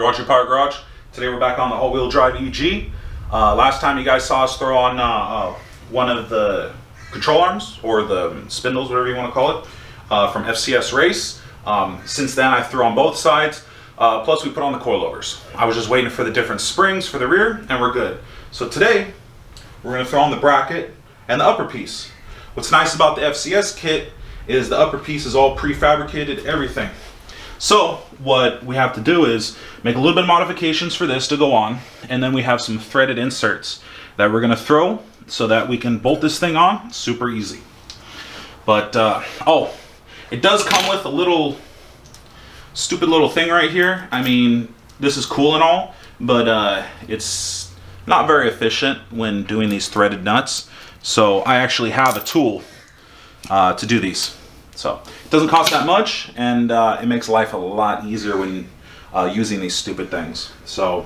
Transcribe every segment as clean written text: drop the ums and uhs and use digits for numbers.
Watch Your Power Garage. Today we're back on the all-wheel drive EG. Last time you guys saw us throw on one of the control arms, or the spindles, whatever you want to call it, from FCS Race. Since then I threw on both sides, plus we put on the coilovers. I was just waiting for the different springs for the rear, and we're good. So today we're going to throw on the bracket and the upper piece. What's nice about the FCS kit is the upper piece is all prefabricated, everything. So what we have to do is make a little bit of modifications for this to go on, and then we have some threaded inserts that we're going to throw so that we can bolt this thing on super easy. But oh, it does come with a little stupid little thing right here. I mean, this is cool and all, but it's not very efficient when doing these threaded nuts. So I actually have a tool to do these. So it doesn't cost that much, and it makes life a lot easier when using these stupid things. So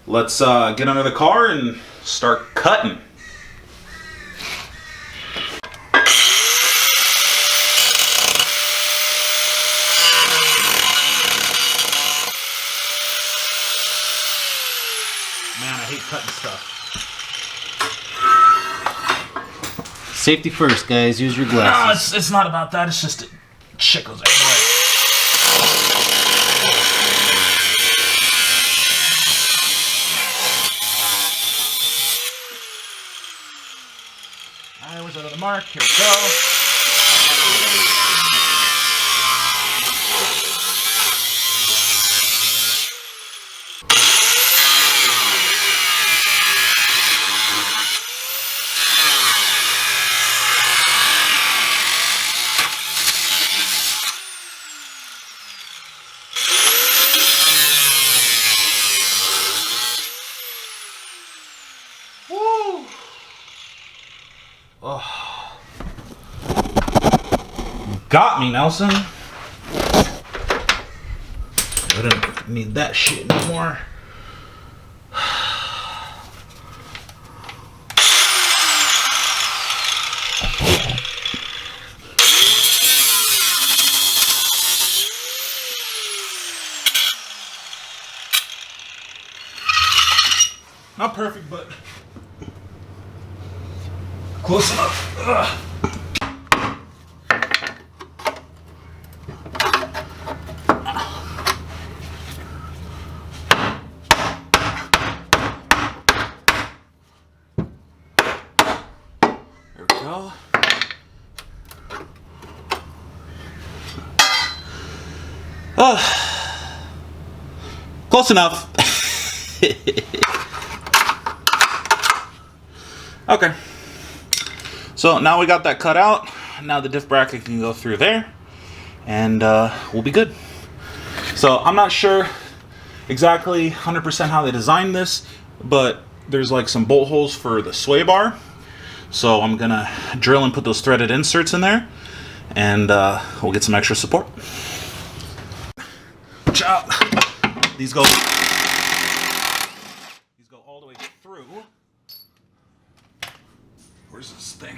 let's get under the car and start cutting. Man, I hate cutting stuff. Safety first, guys. Use your glasses. No, it's not about that. It's just shit goes everywhere. Alright, where's that other mark? Here we go. Oh. Got me, Nelson. I don't need that shit anymore. Not perfect, but close enough. Ugh. There we go. Close enough. Okay. So now we got that cut out. Now the diff bracket can go through there, and we'll be good. So I'm not sure exactly 100% how they designed this, but there's like some bolt holes for the sway bar. So I'm gonna drill and put those threaded inserts in there, and we'll get some extra support. Watch out. These go all the way through. Where's this thing?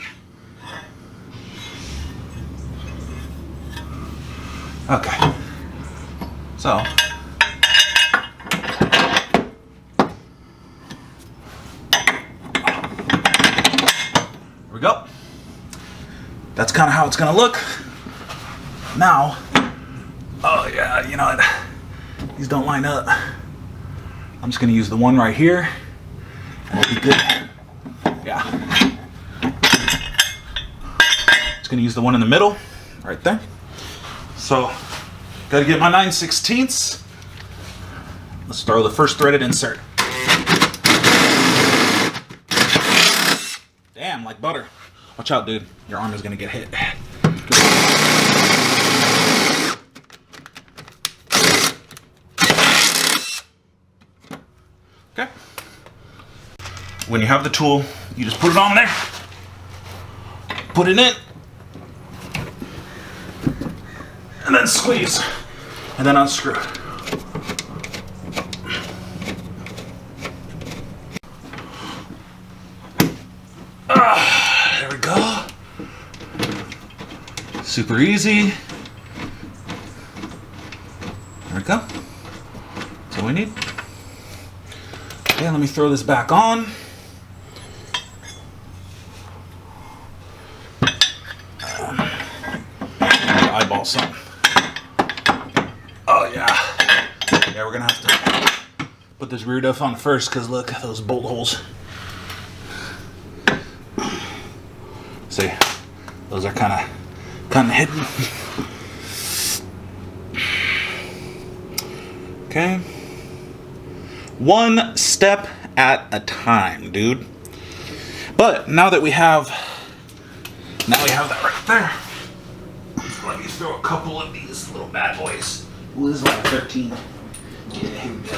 Okay. So here we go. That's kind of how it's gonna look. Now, oh yeah, you know what? These don't line up. I'm just gonna use the one right here, and we'll be good. Yeah. Just gonna use the one in the middle, right there. So, gotta get my 9/16. Let's throw the first threaded insert. Damn, like butter. Watch out, dude. Your arm is gonna get hit. Okay. When you have the tool, you just put it on there. Put it in. And then squeeze, and then unscrew. There we go. Super easy. There we go. we need. Okay, let me throw this back on. Eyeball something. Oh yeah. Yeah, we're gonna have to put this rear diff on first because look at those bolt holes. See, those are kind of hidden. Okay. One step at a time, dude. But now that we have that right there, let me throw a couple of these little bad boys. Ooh, this is like 13. Yeah, here we go.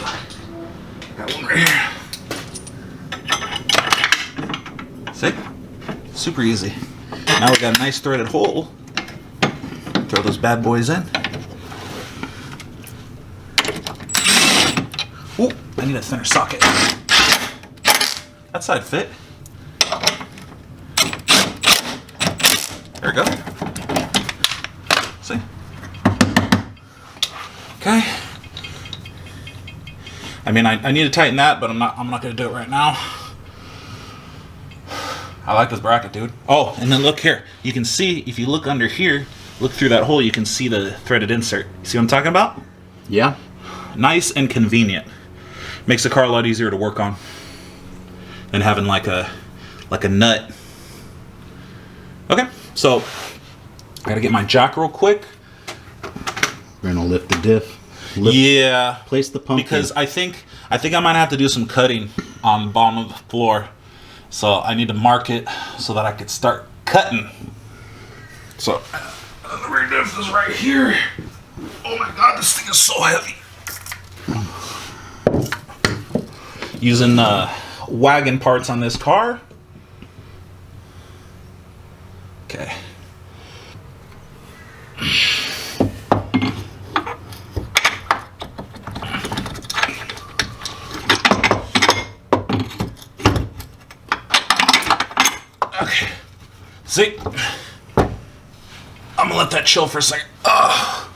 Got one right here. See? Super easy. Now we got a nice threaded hole. Throw those bad boys in. Ooh, I need a thinner socket. That side fit. There we go. See? Okay. I mean, I need to tighten that, but I'm not gonna do it right now. I like this bracket, dude. Oh, and then look here. You can see, if you look under here, look through that hole, you can see the threaded insert. See what I'm talking about? Yeah. Nice and convenient. Makes the car a lot easier to work on than having like a nut. Okay, so I gotta get my jack real quick. We're gonna lift the diff. Yeah. Place the pump because in. I think I might have to do some cutting on the bottom of the floor. So I need to mark it so that I could start cutting. So the rear diff is right here. Oh my god, this thing is so heavy. Using wagon parts on this car. Okay. Okay. See? I'm gonna let that chill for a second. Ugh.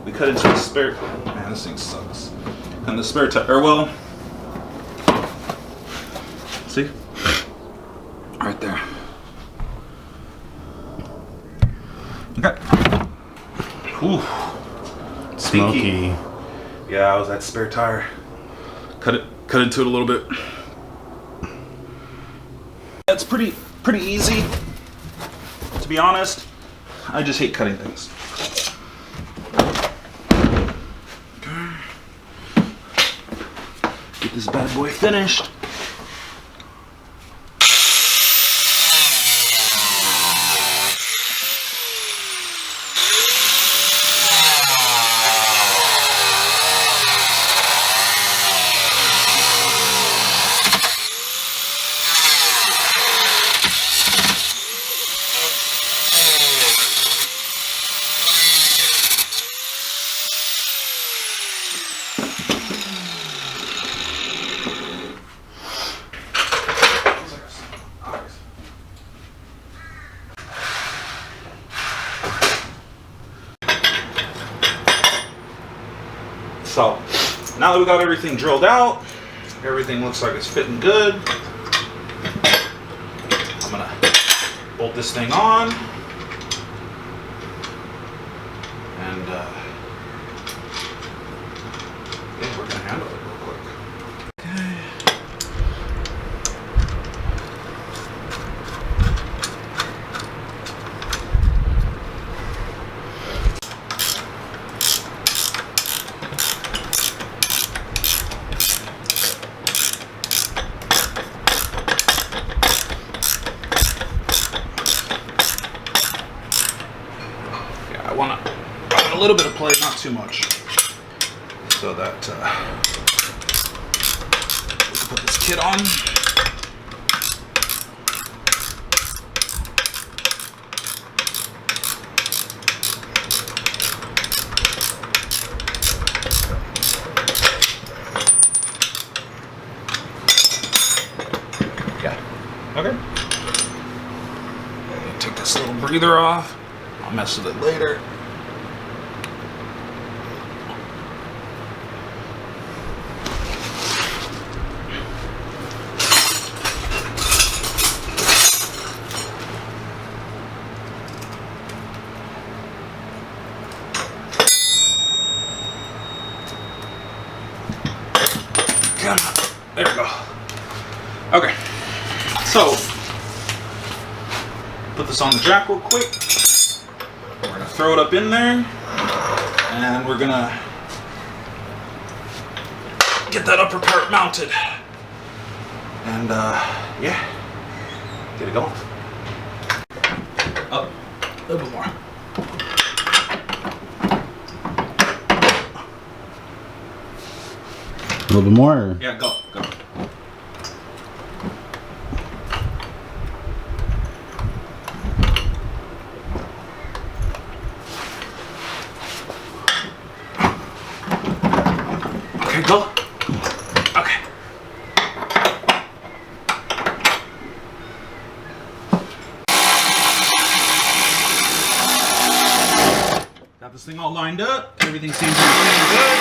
We cut into the spare. Man, this thing sucks. And the spare tire. Or well, see, right there. Okay. Ooh, Smoky. Yeah, I was that spare tire. Cut into it a little bit. That's pretty easy. To be honest, I just hate cutting things. Okay. Get this bad boy finished. So now that we got everything drilled out, everything looks like it's fitting good. I'm gonna bolt this thing on, and yeah, we're gonna handle it real quick. Okay. A little bit of play, not too much. So that we can put this kit on. Yeah. Okay. Take this little breather off. I'll mess with it later. Come on. There we go. Okay. So, put this on the jack real quick. We're going to throw it up in there. And we're going to get that upper part mounted. And, yeah. Get it going. Up. A little bit more. A little bit more? Or? Yeah, go. Okay, go. Okay. Got this thing all lined up. Everything seems to be running good.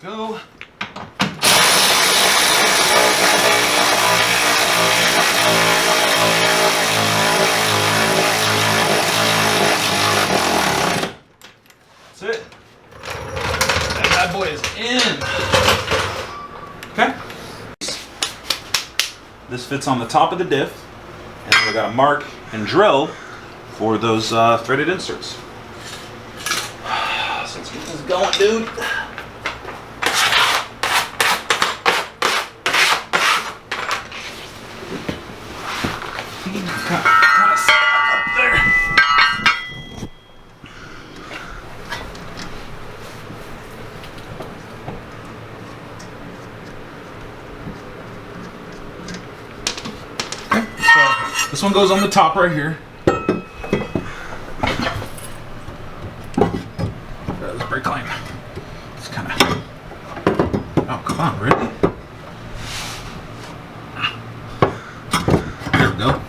Go. That's it. That bad boy is in. Okay. This fits on the top of the diff, and we got a mark and drill for those threaded inserts. So let's get this going, dude. Kind of set up there. Okay, so this one goes on the top right here. This brake line. It's kind of. Oh, come on, really? There we go.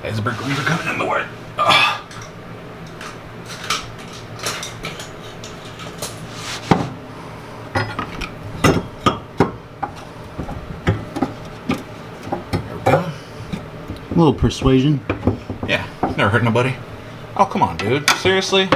These brake lines are coming in the way. There we go. A little persuasion. Yeah, never hurt nobody. Oh, come on, dude. Seriously?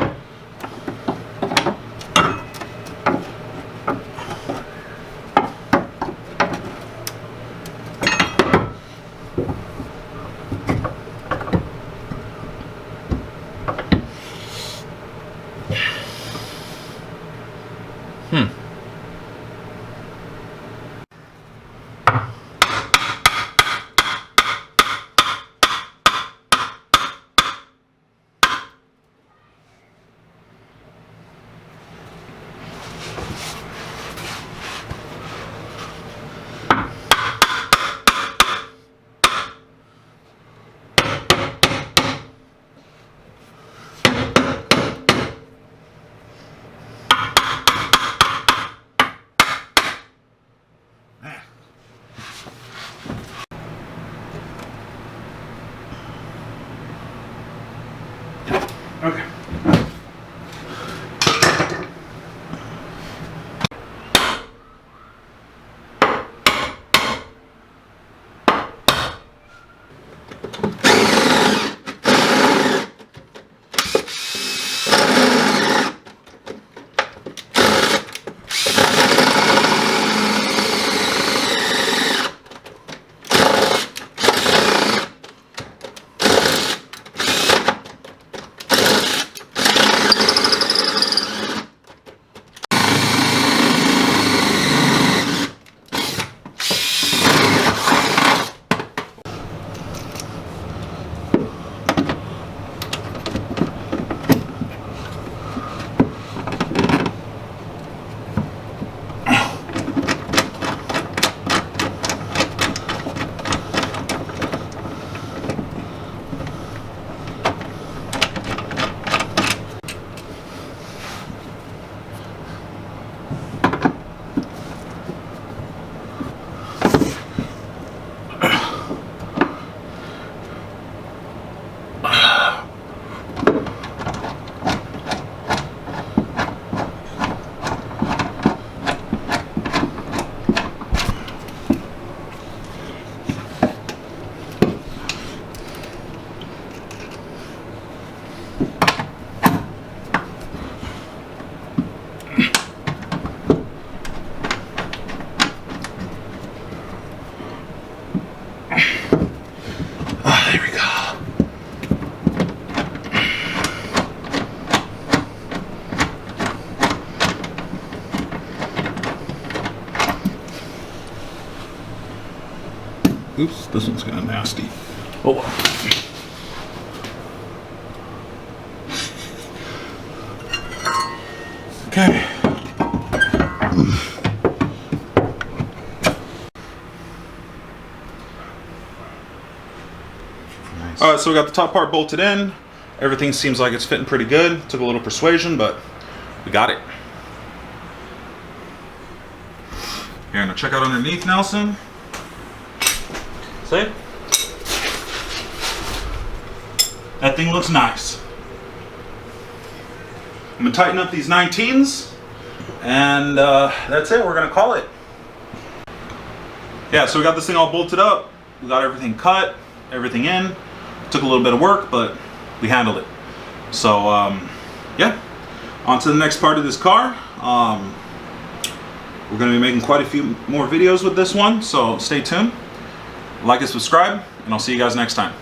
There we go. Oops, this one's kind of nasty. Oh well. Okay. Nice. All right, so we got the top part bolted in. Everything seems like it's fitting pretty good. Took a little persuasion, but we got it. Here, now check out underneath, Nelson. See? That thing looks nice. I'm gonna tighten up these 19s, and that's it. We're gonna call it. Yeah, so we got this thing all bolted up. We got everything cut, everything in. Took a little bit of work, but we handled it. So yeah, on to the next part of this car. We're gonna be making quite a few more videos with this one, so stay tuned. Like and subscribe, and I'll see you guys next time.